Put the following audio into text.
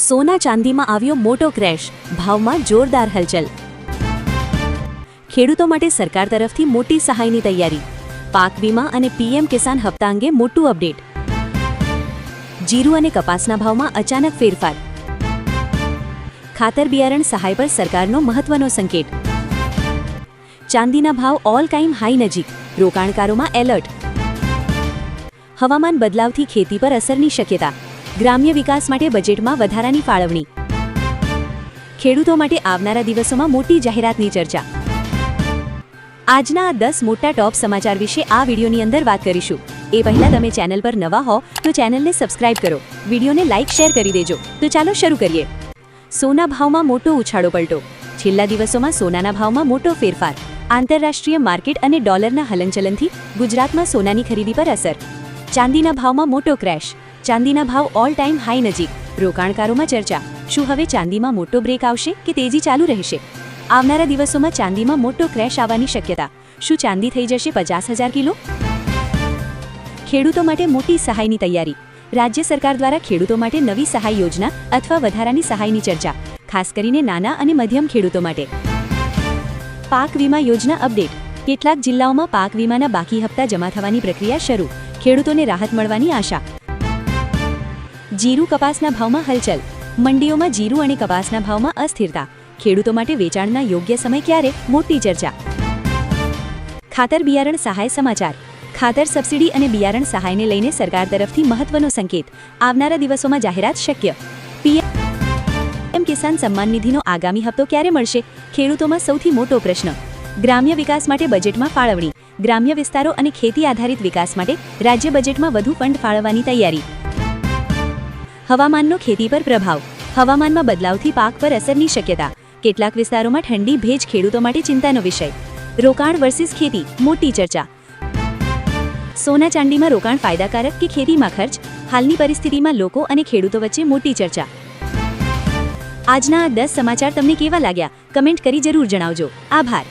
સોના ચાંદીમાં આવ્યો મોટો ક્રેશ, ભાવમાં જોરદાર હલચલ. ખેડૂતો માટે સરકાર તરફથી મોટી સહાયની તૈયારી. પાક વીમા અને પીએમ કિસાન હપ્તા અંગે મોટું અપડેટ. જીરું અને કપાસના ભાવમાં અચાનક ફેરફાર. ખાતર બિયારણ સહાય પર સરકારનો મહત્વનો સંકેત. ચાંદીના ભાવ ઓલ ટાઈમ હાઈ નજીક, રોકાણકારોમાં એલર્ટ. હવામાન બદલાવથી ખેતી પર અસરની શક્યતા. ગ્રામ્ય વિકાસ માટે બજેટમાં વધારાની ફાળવણી. ખેડૂતો માટે આવનારા દિવસોમાં મોટી જાહેરાતની ચર્ચા. આજના આ 10 મોટા ટોપ સમાચાર વિશે આ વિડીયોની અંદર વાત કરીશું. એ પહેલા તમે ચેનલ પર નવા હો તો ચેનલને સબસ્ક્રાઇબ કરો, વિડીયોને લાઇક શેર કરી દેજો. તો ચાલો શરૂ કરીએ. સોના ભાવમાં મોટો ઉછાળો પલટો. છેલ્લા દિવસોમાં સોનાના ભાવમાં મોટો ફેરફાર. આંતરરાષ્ટ્રીય માર્કેટ અને ડોલરના હલનચલનથી ગુજરાતમાં સોનાની ખરીદી પર અસર. ચાંદીના ભાવમાં મોટો ક્રેશ. ચાંદીના ભાવ ઓલ ટાઈમ હાઈ નજીક, રોકાણકારોમાં ચર્ચા. શું હવે ચાંદીમાં મોટો બ્રેક આવશે કે તેજી ચાલુ રહેશે? આવનારા દિવસોમાં ચાંદીમાં મોટો ક્રેશ આવવાની શક્યતા. શું ચાંદી થઈ જશે 50,000 કિલો? ખેડૂતો માટે મોટી સહાયની તૈયારી. રાજ્ય સરકાર દ્વારા ખેડૂતો માટે નવી સહાય યોજના અથવા વધારાની સહાયની ચર્ચા, ખાસ કરીને નાના અને મધ્યમ ખેડૂતો માટે. પાક વીમા યોજના અપડેટ. કેટલાક જિલ્લાઓમાં પાક વીમાના બાકી હપ્તા જમા થવાની પ્રક્રિયા શરૂ. ખેડૂતોને રાહત મળવાની આશા. જીરું કપાસના ભાવમાં હલચલ. મંડીઓમાં જીરું અને કપાસના ભાવમાં અસ્થિરતા. ખેડૂતો માટે વેચાણના યોગ્ય સમય ક્યારે? મોટી ચર્ચા. ખાતર બિયારણ સહાય સમાચાર. ખાતર સબસિડી અને બિયારણ સહાયને લઈને સરકાર તરફથી મહત્વનો સંકેત. આવનારા દિવસોમાં જાહેરાત શક્ય. પીએમ કિસાન સન્માન નિધિનો આગામી હપ્તો ક્યારે મળશે? ખેડૂતોમાં સૌથી મોટો પ્રશ્ન. ગ્રામ્ય વિકાસ માટે બજેટમાં ફાળવણી. ગ્રામ્ય વિસ્તારો અને ખેતી આધારિત વિકાસ માટે રાજ્ય બજેટમાં વધુ ફંડ ફાળવવાની તૈયારી. હવામાનનો ખેતી પર પ્રભાવ. હવામાનમાં બદલાવથી પાક પર અસરની શક્યતા. કેટલાક વિસ્તારોમાં ઠંડી ભેજ ખેડૂતો માટે ચિંતાનો વિષય. રોકાણ વર્સિસ ખેતી, મોટી ચર્ચા. સોના ચાંદીમાં રોકાણ ફાયદાકારક કે ખેતીમાં ખર્ચ? હાલની પરિસ્થિતિમાં લોકો અને ખેડૂતો વચ્ચે મોટી ચર્ચા. આજના આ 10 સમાચાર તમને કેવા લાગ્યા? કમેન્ટ કરી જરૂર જણાવજો. આભાર.